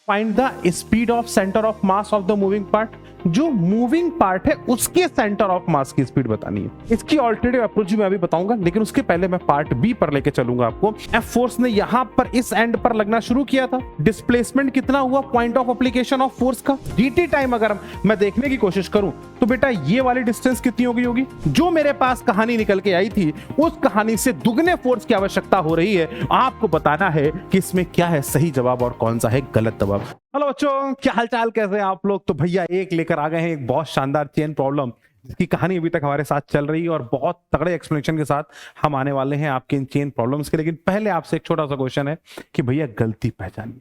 Find the speed of centre of mass of the moving part. जो moving part है उसके centre of मास की speed बतानी है। इसकी ऑल्टरनेटिव अप्रोच मैं अभी बताऊंगा, लेकिन उसके पहले मैं पार्ट बी पर लेके चलूंगा आपको। एफ फोर्स ने यहां पर इस एंड पर लगना शुरू किया था। डिस्प्लेसमेंट कितना हुआ point of application of force का। dt टाइम अगर मैं देखने की कोशिश करूं तो बेटा ये वाली डिस्टेंस कितनी होगी जो मेरे पास कहानी निकल के आई थी उस कहानी से दुगने फोर्स की आवश्यकता हो रही है। आपको बताना है कि इसमें क्या है सही जवाब और कौन सा है गलत जवाब। हेलो बच्चों, क्या हालचाल, कैसे हैं आप लोग। तो भैया एक लेकर आ गए हैं एक बहुत शानदार चेन प्रॉब्लम जिसकी कहानी अभी तक हमारे साथ चल रही है और बहुत तगड़े एक्सप्लेनेशन के साथ हम आने वाले हैं आपके इन चेन प्रॉब्लम्स के। लेकिन पहले आपसे एक छोटा सा क्वेश्चन है कि भैया गलती पहचानिए।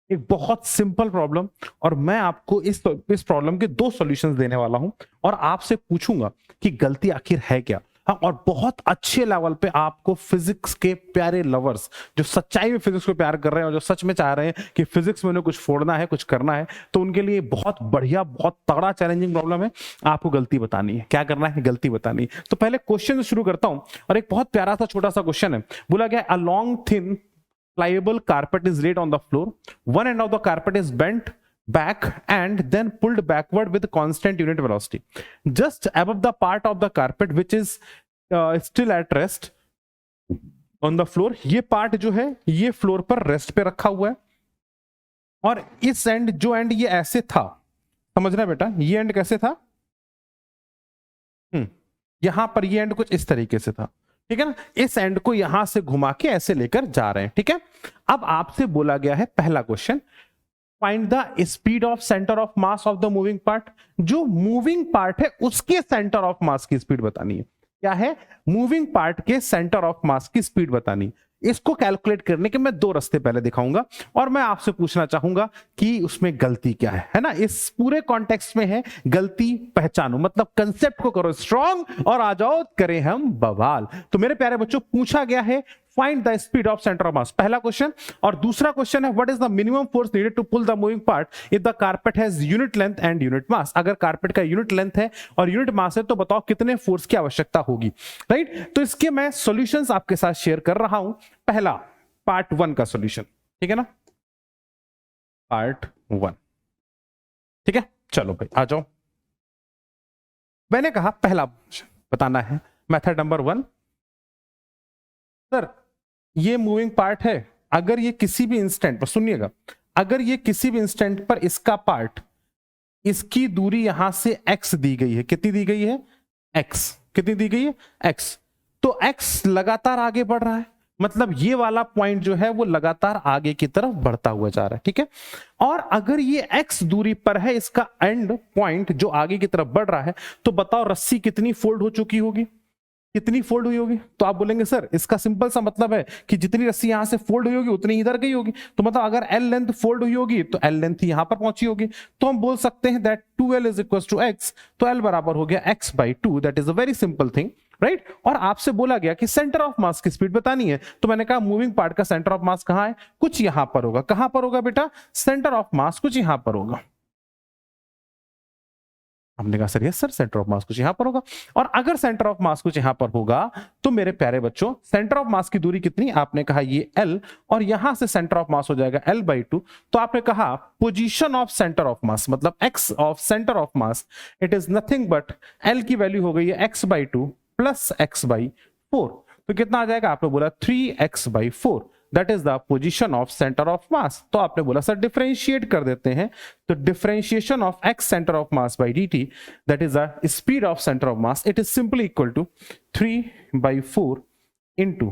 एक बहुत सिंपल प्रॉब्लम और मैं आपको इस प्रॉब्लम के दो सॉल्यूशंस देने वाला हूं और आपसे पूछूंगा कि गलती आखिर है क्या। हाँ, और बहुत अच्छे लेवल पे आपको फिजिक्स के प्यारे लवर्स जो सच्चाई में फिजिक्स को प्यार कर रहे हैं और जो सच में चाह रहे हैं कि फिजिक्स में उन्हें कुछ फोड़ना है, कुछ करना है, तो उनके लिए बहुत बढ़िया, बहुत तगड़ा चैलेंजिंग प्रॉब्लम है। आपको गलती बतानी है। क्या करना है? गलती बतानी है। तो पहले क्वेश्चन से शुरू करता हूं और एक बहुत प्यारा सा छोटा सा क्वेश्चन है। बोला गया a long thin pliable carpet is laid on the floor. One end of the carpet is bent back and then pulled backward with constant unit velocity. Just above the part of the carpet which is still at rest on the floor, ये part जो है ये floor पर rest पे रखा हुआ है और इस एंड जो एंड ये ऐसे था, समझना बेटा, ये एंड कैसे था? यहां पर ये एंड कुछ इस तरीके से था, ठीक है ना। इस एंड को यहां से घुमा के ऐसे लेकर जा रहे हैं, ठीक है। अब आपसे बोला गया है पहला question, find the speed of centre of mass of the moving part. जो मूविंग पार्ट है उसके सेंटर ऑफ मास की स्पीड बतानी है। क्या है? मूविंग पार्ट के सेंटर ऑफ मास की स्पीड बतानी। इसको कैलकुलेट करने के मैं दो रास्ते पहले दिखाऊंगा और मैं आपसे पूछना चाहूंगा कि उसमें गलती क्या है ना। इस पूरे कॉन्टेक्स्ट में है गलती पहचानो, मतलब कंसेप्ट को करो स्ट्रॉन्ग और आ जाओ करें हम बवाल। तो मेरे प्यारे बच्चों, पूछा गया है find the speed of centre of mass, पहला क्वेश्चन। और दूसरा क्वेश्चन है what is the minimum force needed to pull the moving part if the carpet has unit length and unit mass. अगर कारपेट का यूनिट लेंथ है और unit mass है तो बताओ कितने फोर्स की आवश्यकता होगी, राइट। तो इसके मैं सॉल्यूशंस आपके साथ शेयर कर रहा हूं। पहला पार्ट 1 का सॉल्यूशन, ठीक है ना, पार्ट 1, ठीक है। चलो भाई आ जाओ। मैंने कहा पहला बताना है मेथड नंबर 1। सर ये मूविंग पार्ट है, अगर ये किसी भी इंस्टेंट पर, सुनिएगा, अगर ये किसी भी इंस्टेंट पर इसका पार्ट, इसकी दूरी यहां से x दी गई है, कितनी दी गई है? x। कितनी दी गई है? x। तो x लगातार आगे बढ़ रहा है, मतलब ये वाला पॉइंट जो है वो लगातार आगे की तरफ बढ़ता हुआ जा रहा है, ठीक है। और अगर ये x दूरी पर है इसका एंड पॉइंट जो आगे की तरफ बढ़ रहा है, तो बताओ रस्सी कितनी फोल्ड हो चुकी होगी, कितनी फोल्ड हुई होगी? तो आप बोलेंगे सर इसका सिंपल सा मतलब है कि जितनी रस्सी यहां से फोल्ड हुई होगी उतनी इधर गई होगी। तो मतलब अगर L लेंथ फोल्ड हुई होगी तो L लेंथ यहां पर पहुंची होगी। तो हम बोल सकते हैं that 2L is equal to x। तो L बराबर हो गया x/2। That is a very simple thing, right. और आपसे बोला गया कि सेंटर ऑफ मास की स्पीड बतानी है, तो मैंने कहा मूविंग पार्ट का सेंटर ऑफ मास कहां है? कुछ यहां पर होगा। कहां पर होगा बेटा? सेंटर ऑफ मास कुछ यहां पर होगा। हमने कहा sir yes sir, centre of मास कुछ यहां पर होगा। और अगर सेंटर ऑफ मास कुछ यहां पर होगा तो मेरे प्यारे बच्चों सेंटर ऑफ मास की दूरी कितनी? आपने कहा ये L, और यहां से सेंटर ऑफ मास हो जाएगा L/2। तो आपने कहा पोजीशन ऑफ सेंटर ऑफ मास मतलब x of centre of mass, it is nothing but L की वैल्यू हो गई है x/2 प्लस x/4। तो कितना आ जाएगा? आपने बोला 3x/4। That is the position of centre of mass. तो आपने बोला सर डिफरेंशिएट कर देते हैं, तो differentiation of x centre of mass by dt, that is the speed of centre of mass, it is simply equal to 3/4 into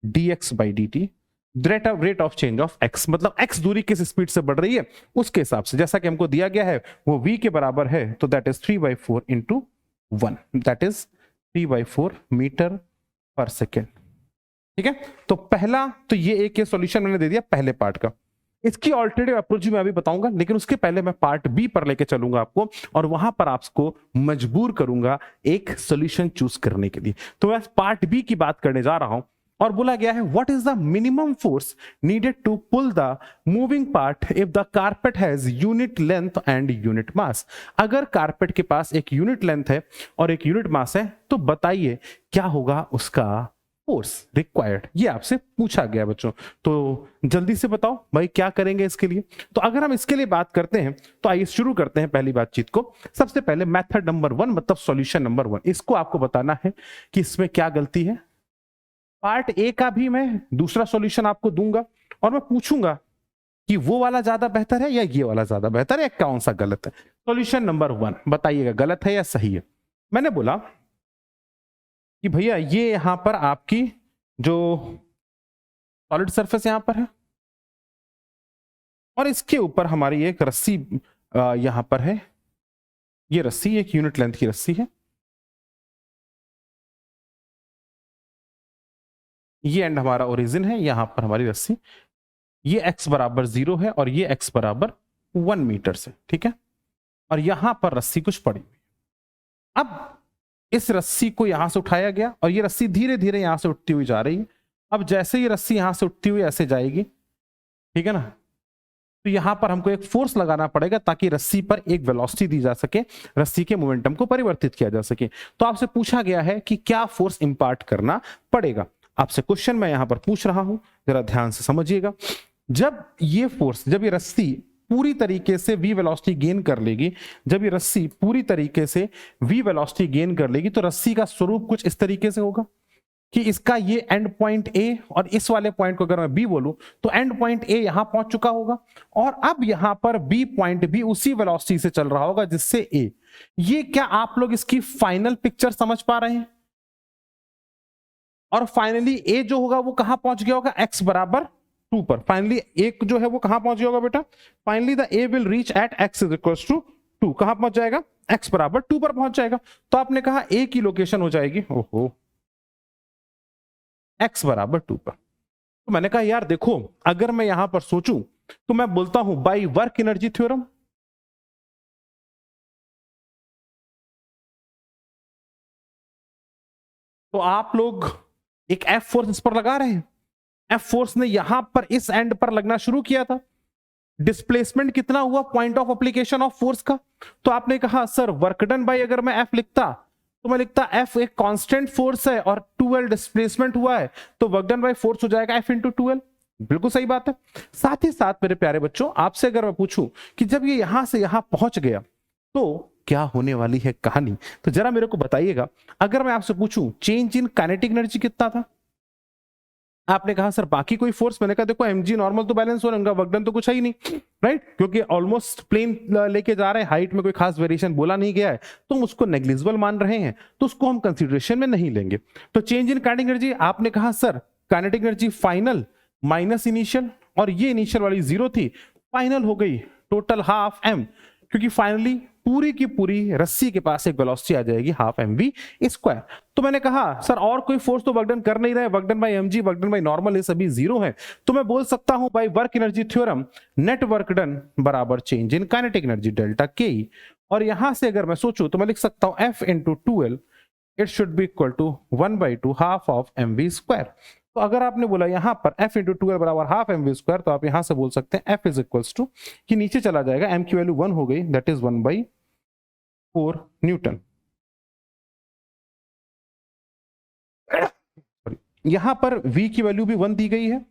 dx/dt rate of change of x। मतलब x दूरी किस speed से बढ़ रही है उसके हिसाब से, जैसा कि हमको दिया गया है वो v के बराबर है, तो that is 3/4 into 1, that is 3/4 metre पर सेकेंड, ठीक है। तो पहला, तो ये एक सॉल्यूशन मैंने दे दिया पहले पार्ट का। इसकी ऑल्टरनेटिव अप्रोच मैं अभी बताऊंगा, लेकिन उसके पहले मैं पार्ट बी पर लेके चलूंगा आपको और वहां पर आपको मजबूर करूंगा एक सॉल्यूशन चूज करने के लिए। तो मैं पार्ट बी की बात करने जा रहा हूं और बोला गया है what is the minimum force needed to pull the moving part if the carpet has unit length and unit mass. अगर कारपेट के पास एक यूनिट लेंथ है और एक यूनिट मास है तो बताइए क्या होगा उसका फोर्स रिक्वायर्ड, ये आपसे पूछा गया बच्चों। तो जल्दी से बताओ भाई क्या करेंगे इसके लिए। तो अगर हम इसके लिए बात करते हैं तो आइए शुरू करते हैं पहली बातचीत को। सबसे पहले मेथड नंबर 1 मतलब सॉल्यूशन नंबर 1, इसको आपको बताना है कि इसमें क्या गलती है। पार्ट ए का भी मैं दूसरा सॉल्यूशन आपको दूंगा और मैं पूछूंगा कि वो वाला ज्यादा बेहतर है या ये वाला ज्यादा बेहतर है, कौन सा गलत है। सॉल्यूशन नंबर 1 बताइएगा गलत है या सही है। मैंने बोला कि भैया ये यहां पर आपकी जो सॉलिड सरफेस यहां पर है और इसके ऊपर हमारी एक रस्सी यहां पर है, ये रस्सी एक यूनिट लेंथ की रस्सी है, ये एंड हमारा ओरिजिन है, यहां पर हमारी रस्सी, ये x बराबर 0 है और ये x बराबर 1 मीटर से, ठीक है। और यहां पर रस्सी कुछ पड़ी हुई। अब इस रस्सी को यहां से उठाया गया और ये रस्सी धीरे धीरे यहां से उठती हुई जा रही है। अब जैसे ये रस्सी यहां से उठती हुई ऐसे जाएगी, ठीक है ना, तो यहां पर हमको एक फोर्स लगाना पड़ेगा ताकि रस्सी पर एक वेलोसिटी दी जा सके, रस्सी के मोमेंटम को परिवर्तित किया जा सके। तो आपसे पूछा गया है कि क्या फोर्स इंपार्ट करना पड़ेगा। आपसे क्वेश्चन मैं यहां पर पूछ रहा हूं, जरा ध्यान से समझिएगा। जब ये फोर्स, जब ये रस्सी पूरी तरीके से v वेलोसिटी गेन कर लेगी, जब ये रस्सी पूरी तरीके से v वेलोसिटी गेन कर लेगी तो रस्सी का स्वरूप कुछ इस तरीके से होगा कि इसका ये एंड पॉइंट A और इस वाले पॉइंट को अगर मैं B बोलूं तो एंड पॉइंट A यहां पहुंच चुका होगा और अब यहां पर B पॉइंट भी उसी वेलोसिटी से चल रहा होगा जिससे A। ये क्या आप लोग इसकी फाइनल पिक्चर समझ पा रहे हैं। और फाइनली A जो होगा वो कहां पहुंच गया होगा, x बराबर 2 पर। फाइनली एक जो है वो कहां पहुंच गया होगा बेटा, finally the A will reach at x is equal to 2। कहां पहुंच जाएगा, x बराबर 2 पर पहुंच जाएगा। तो आपने कहा A की लोकेशन हो जाएगी, ओहो, x बराबर 2 पर। तो मैंने कहा यार देखो, अगर मैं यहां पर सोचूं तो मैं बोलता हूं बाय वर्क एनर्जी थ्योरम। तो आप लोग एक F फोर्स इस पर लगा रहे हैं, F फोर्स ने यहां पर इस एंड पर लगना शुरू किया था। डिस्प्लेसमेंट कितना हुआ point of application of force का। तो आपने कहा सर वर्क डन बाय, अगर मैं F लिखता तो मैं लिखता F एक कांस्टेंट फोर्स है और 2L डिस्प्लेसमेंट हुआ है, तो वर्क डन बाय फोर्स हो जाएगा F इंटू 2L। बिल्कुल सही बात है। साथ ही साथ मेरे प्यारे बच्चों, आपसे अगर मैं पूछूं कि जब ये यहां से यहां पहुंच गया तो क्या होने वाली है कहानी, तो जरा मेरे को बताइएगा। अगर मैं आपसे पूछूं चेंज इन काइनेटिक एनर्जी कितना था, आपने कहा सर बाकी कोई फोर्स। मैंने कहा देखो mg नॉर्मल तो बैलेंस हो रहा है, वर्क डन तो कुछ है ही नहीं, राइट, क्योंकि ऑलमोस्ट प्लेन लेके जा रहे हैं, हाइट में कोई खास वेरिएशन बोला नहीं गया है, तो हम उसको नेग्लिजिबल मान रहे हैं, तो उसको हम कंसीडरेशन में नहीं लेंगे। तो चेंज इन काइनेटिक एनर्जी, आपने कहा sir kinetic energy final minus initial, और ये इनिशियल वाली 0 थी, फाइनल हो गई टोटल हाफ m, क्योंकि फाइनली पूरी की पूरी रस्सी के पास एक वेलोसिटी आ जाएगी हाफ mv स्क्वायर। तो मैंने कहा सर और कोई फोर्स तो वर्क डन कर नहीं रहा है, work done by mg, work done by normal, ये सभी 0 है, तो मैं बोल सकता हूं by work energy theorem net work done बराबर change in kinetic energy delta के। और यहां से अगर मैं सोचूं तो मैं लिख सकता हूं f into 2L, it should be equal to 1/2 half of mv square. तो अगर आपने बोला यहां पर f इंटू 2L बराबर हाफ mv स्क्वायर, तो आप यहां से बोल सकते हैं f इज इक्वल्स टू, कि नीचे चला जाएगा, m की वैल्यू 1 हो गई, दैट इज 1/4 न्यूटन। यहां पर v की वैल्यू भी 1 दी गई है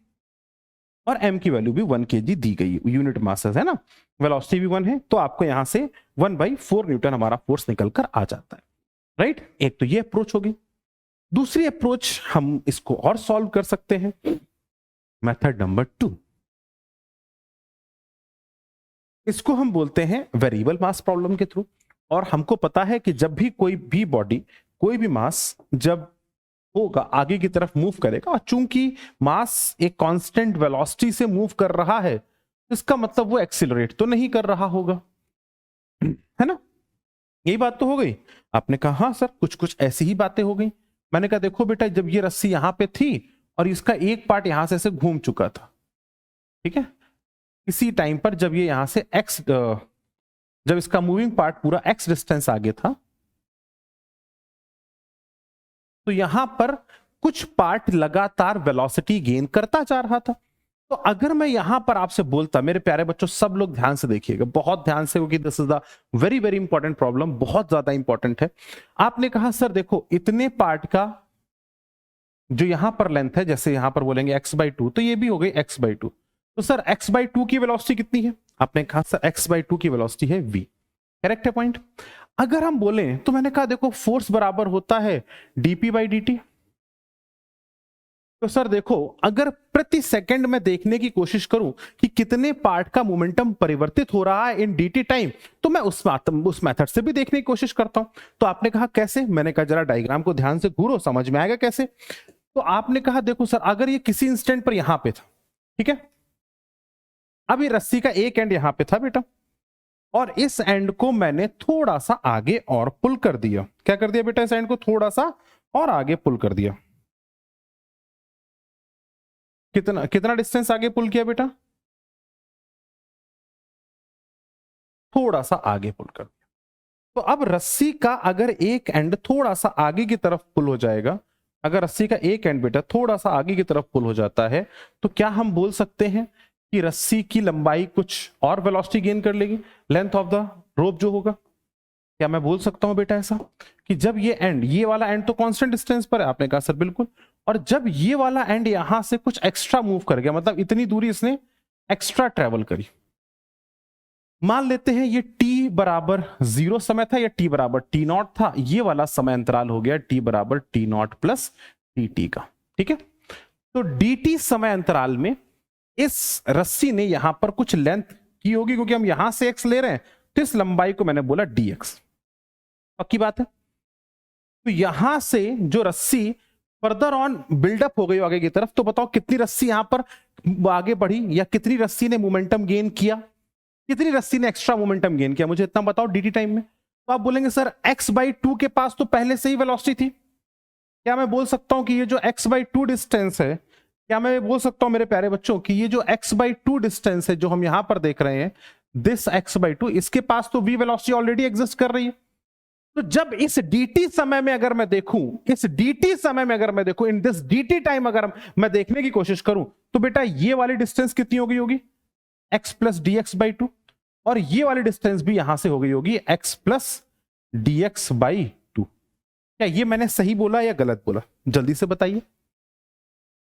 और m की वैल्यू भी 1 kg दी गई, यूनिट मासेस है ना, वेलोसिटी भी 1 है, तो आपको यहां से 1/4 न्यूटन हमारा फोर्स निकल कर आ जाता है, राइट। एक तो ये अप्रोच होगी। दूसरी अप्रोच हम इसको और सॉल्व कर सकते हैं, मेथड नंबर 2। इसको हम बोलते हैं वेरिएबल मास प्रॉब्लम के थ्रू। और हमको पता है कि जब भी कोई भी बॉडी, कोई भी मास जब होगा आगे की तरफ मूव करेगा, और चूंकि मास एक कांस्टेंट वेलोसिटी से मूव कर रहा है, इसका मतलब वो एक्सीलरेट तो नहीं कर रहा होगा, है ना। यही बात तो हो गई। आपने कहा हाँ सर कुछ कुछ ऐसी ही बातें हो गई। मैंने कहा देखो बेटा, जब ये रस्सी यहां पे थी और इसका एक पार्ट यहां से ऐसे घूम चुका था, ठीक है, इसी टाइम पर जब ये यहां से x, जब इसका मूविंग पार्ट पूरा x डिस्टेंस आगे था, तो यहां पर कुछ पार्ट लगातार वेलोसिटी गेन करता जा रहा था। तो अगर मैं यहां पर आपसे बोलता, मेरे प्यारे बच्चों सब लोग ध्यान से देखिएगा, बहुत ध्यान से, क्योंकि this is the very very important problem, बहुत ज्यादा इंपॉर्टेंट है। आपने कहा सर देखो इतने पार्ट का जो यहां पर लेंथ है, जैसे यहां पर बोलेंगे x/2, तो ये भी हो गई x/2। तो सर x/2 की वेलोसिटी कितनी है? आपने कहा सर x/2 की वेलोसिटी है v। करेक्ट है पॉइंट। अगर हम बोलें तो मैंने कहा देखो फोर्स बराबर होता है dp/dt। तो सर देखो, अगर प्रति सेकंड में देखने की कोशिश करूं कि कितने पार्ट का मोमेंटम परिवर्तित हो रहा है इन dt टाइम, तो मैं उस मेथड से भी देखने की कोशिश करता हूं। तो आपने कहा कैसे? मैंने कहा जरा डायग्राम को ध्यान से घूरो, समझ में आएगा कैसे। तो आपने कहा देखो सर, अगर ये किसी इंस्टेंट पर यहां पे था, ठीक है, अब ये रस्सी का एक एंड यहां पे था बेटा, और इस एंड को मैंने थोड़ा सा आगे और पुल कर दिया। क्या कर दिया बेटा? इस एंड को थोड़ा सा और आगे पुल कर दिया। कितना कितना डिस्टेंस आगे पुल किया बेटा? थोड़ा सा आगे पुल कर दिया। तो अब रस्सी का अगर एक एंड थोड़ा सा आगे की तरफ पुल हो जाएगा, अगर रस्सी का एक एंड बेटा थोड़ा सा आगे की तरफ पुल हो जाता है, तो क्या हम बोल सकते हैं कि रस्सी की लंबाई कुछ और वेलोसिटी गेन कर लेगी, लेंथ ऑफ द रोप जो होगा? क्या मैं बोल सकता हूं बेटा ऐसा कि जब ये एंड, ये वाला एंड तो कांस्टेंट डिस्टेंस पर है? आपने कहा सर बिल्कुल। और जब ये वाला एंड यहां से कुछ एक्स्ट्रा मूव कर गया, मतलब इतनी दूरी इसने एक्स्ट्रा ट्रेवल करी, मान लेते हैं ये t बराबर 0 समय था या t बराबर t0 था, ये वाला समय अंतराल हो गया t बराबर t0 प्लस dt का। ठीक है, तो dt समय अंतराल में इस रस्सी ने यहां पर कुछ लेंथ की होगी, क्योंकि हम यहां से x ले रहे हैं, तो इस लंबाई को मैंने बोला dx। पक्की बात है। तो यहां से जो रस्सी फर्दर ऑन बिल्डअप हो गई आगे की तरफ, तो बताओ कितनी रस्सी यहां पर आगे बढ़ी, या कितनी रस्सी ने मोमेंटम गेन किया, कितनी रस्सी ने एक्स्ट्रा मोमेंटम गेन किया, मुझे इतना बताओ dt टाइम में। तो आप बोलेंगे सर x/2 के पास तो पहले से ही वेलोसिटी थी। क्या मैं बोल सकता हूं कि ये जो x/2 डिस्टेंस है, क्या मैं बोल सकता हूं मेरे प्यारे बच्चों कि ये जो x/2 डिस्टेंस है जो हम यहां पर देख रहे हैं, दिस x/2, इसके पास तो v वेलोसिटी ऑलरेडी एग्जिस्ट कर रही है। तो जब इस dt समय में अगर मैं देखूं, इस dt समय में अगर मैं देखूं, इन दिस dt टाइम अगर मैं देखने की कोशिश करूं, तो बेटा ये वाली डिस्टेंस कितनी हो गई होगी? x प्लस dx/2, और ये वाली डिस्टेंस भी यहां से हो गई होगी x प्लस dx/2। क्या ये मैंने सही बोला या गलत बोला? जल्दी से बताइए,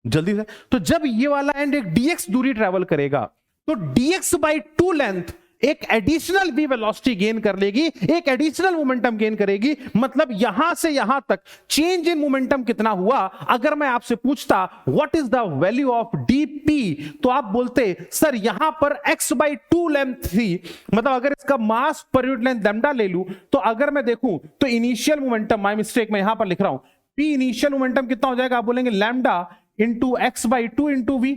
जल्दी से। तो जब ये वाला एंड एक dx दूरी ट्रेवल करेगा, तो dx/2 लेंथ एक एडिशनल v वेलोसिटी गेन कर लेगी, एक एडिशनल मोमेंटम गेन करेगी। मतलब यहां से यहां तक चेंज इन मोमेंटम कितना हुआ? अगर मैं आपसे पूछता what is the value of dp, तो आप बोलते सर यहां पर x/2 लेंथ थी, मतलब अगर इसका मास पर यूनिट लेंथ लैम्डा ले लूं, तो अगर मैं देखूं तो इनिशियल मोमेंटम, माय मिस्टेक, मैं यहां पर लिख रहा हूं p इनिशियल मोमेंटम कितना हो जाएगा? आप बोलेंगे lambda into x/2 into v।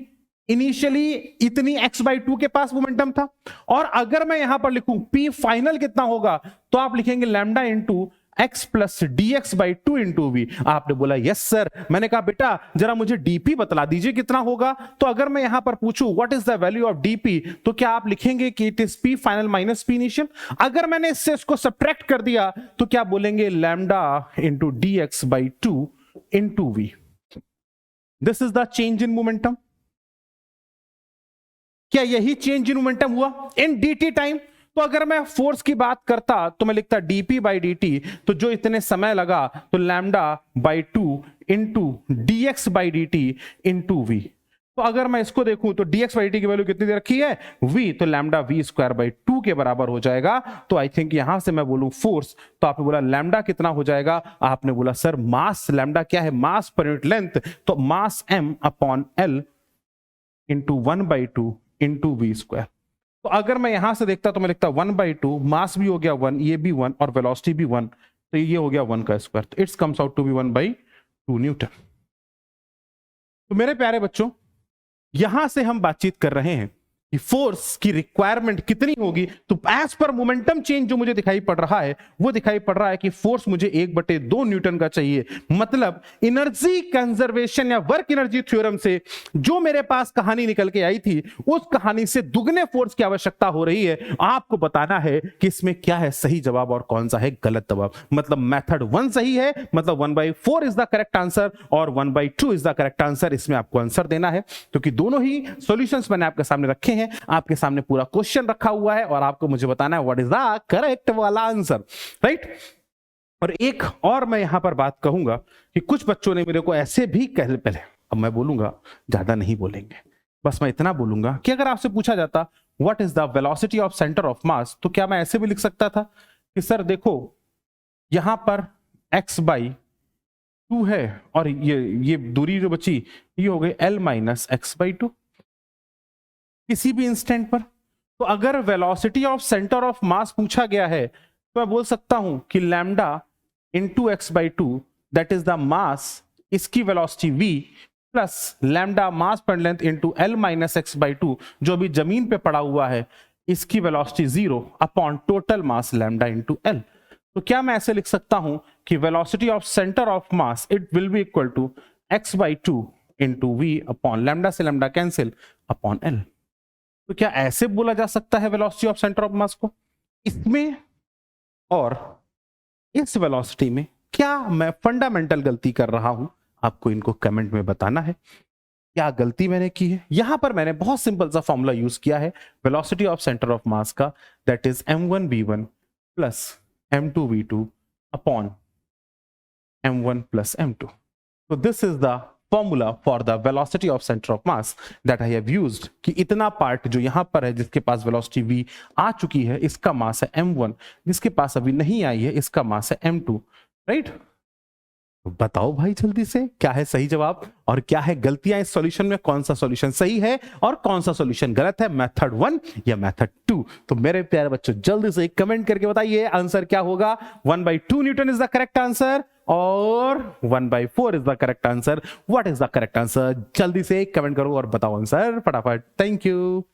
Initially इतनी x/2 के पास मोमेंटम था, और अगर मैं यहां पर लिखूं p फाइनल कितना होगा, तो आप लिखेंगे lambda into x plus dx/2 into V. आपने बोला यस सर। मैंने कहा बेटा जरा मुझे dp बतला दीजिए कितना होगा। तो अगर मैं यहां पर पूछूं what is the value of dp, तो क्या आप लिखेंगे कि it is p final minus p initial. अगर मैंने इससे इसको सब्ट्रैक्ट कर दिया, तो क्या बोलेंगे lambda into dx/2 into V. This is the change in momentum. क्या यही चेंज इन मोमेंटम हुआ इन dt टाइम? तो अगर मैं फोर्स की बात करता तो मैं लिखता dp/dt, तो जो इतने समय लगा तो λ/2 इंटू dx/dt इंटू v। तो अगर मैं इसको देखूं तो dx/dt की वैल्यू कितनी दे रखी है? v, तो λv²/2 के बराबर हो जाएगा। तो आई थिंक यहां से मैं बोलूं फोर्स, तो आपने बोला लैम्डा कितना हो जाएगा? आपने बोला सर मास, लैम्डा क्या है? मास पर यूनिट लेंथ, तो मास m/l इंटू 1/2 इंटू v²। तो अगर मैं यहां से देखता तो मैं लिखता 1/2, मास भी हो गया 1, ये भी 1, और वेलोसिटी भी 1, तो ये हो गया 1 का स्क्वायर। तो it's comes out to be 1/2 newton. तो मेरे प्यारे बच्चों, यहां से हम बातचीत कर रहे हैं कि फोर्स की रिक्वायरमेंट कितनी होगी। तो एज पर मोमेंटम चेंज जो मुझे दिखाई पड़ रहा है, वो दिखाई पड़ रहा है कि फोर्स मुझे 1/2 न्यूटन का चाहिए। मतलब एनर्जी कंजर्वेशन या वर्क एनर्जी थ्योरम से जो मेरे पास कहानी निकल के आई थी, उस कहानी से दुगने फोर्स की आवश्यकता हो रही है। आपको बताना है कि इसमें क्या है सही जवाब और कौन सा है गलत जवाब। मतलब मेथड 1 सही है, मतलब 1/4 इज द करेक्ट आंसर, और 1/2 इज द करेक्ट आंसर। इसमें आपको आंसर देना है, क्योंकि दोनों ही सॉल्यूशंस मैंने आपके सामने रखे हैं, आपके सामने पूरा क्वेश्चन रखा हुआ है, और आपको मुझे बताना है व्हाट इज द करेक्ट वाला आंसर, राइट। और एक और मैं यहां पर बात कहूंगा कि कुछ बच्चों ने मेरे को ऐसे भी कह पहले, अब मैं बोलूंगा, ज्यादा नहीं बोलेंगे, बस मैं इतना बोलूंगा कि अगर आपसे पूछा जाता what is the velocity of centre of mass, तो क्या मैं ऐसे भी लिख सकता था कि सर देखो यहां पर x बाई 2 है और ये दूरी जो बची ये हो गई l माइनस एक्स बाई 2 किसी भी इंस्टेंट पर। तो अगर वेलोसिटी ऑफ सेंटर ऑफ मास पूछा गया है तो मैं बोल सकता हूं कि lambda into x by 2 that is the mass, इसकी वेलोसिटी v प्लस लैम्डा मास पर length into l minus x by 2 जो अभी जमीन पे पड़ा हुआ है, इसकी velocity 0 upon total mass lambda into l। तो क्या मैं ऐसे लिख सकता हूं कि velocity of centre of mass it will be equal to x by 2 into V upon lambda से लैम्डा कैंसिल अपॉन l। तो क्या ऐसे बोला जा सकता है velocity of centre of mass को? इसमें और इस वेलोसिटी में क्या मैं फंडामेंटल गलती कर रहा हूं? आपको इनको कमेंट में बताना है क्या गलती मैंने की है। यहां पर मैंने बहुत सिंपल सा फॉर्मूला यूज किया है velocity of centre of mass का, that is m1v1 plus m2v2 upon m1 plus m2। So this is the formula for the velocity of center of mass that I have used कि इतना part जो यहां पर है जिसके पास velocity v आ चुकी है इसका मास है m1, जिसके पास अभी नहीं आई है इसका मास है m2, राइट। बताओ भाई जल्दी से क्या है सही जवाब और क्या है गलतियां इस सॉल्यूशन में, कौन सा सॉल्यूशन सही है और कौन सा सॉल्यूशन गलत है, मेथड 1 या मेथड 2। तो मेरे प्यारे बच्चों जल्दी से कमेंट करके बताइए आंसर क्या होगा। 1/2 Newton is the correct answer और 1/4 is the correct answer. What is the correct answer? जल्दी से कमेंट करो और बताओ आंसर फटाफट। Thank you.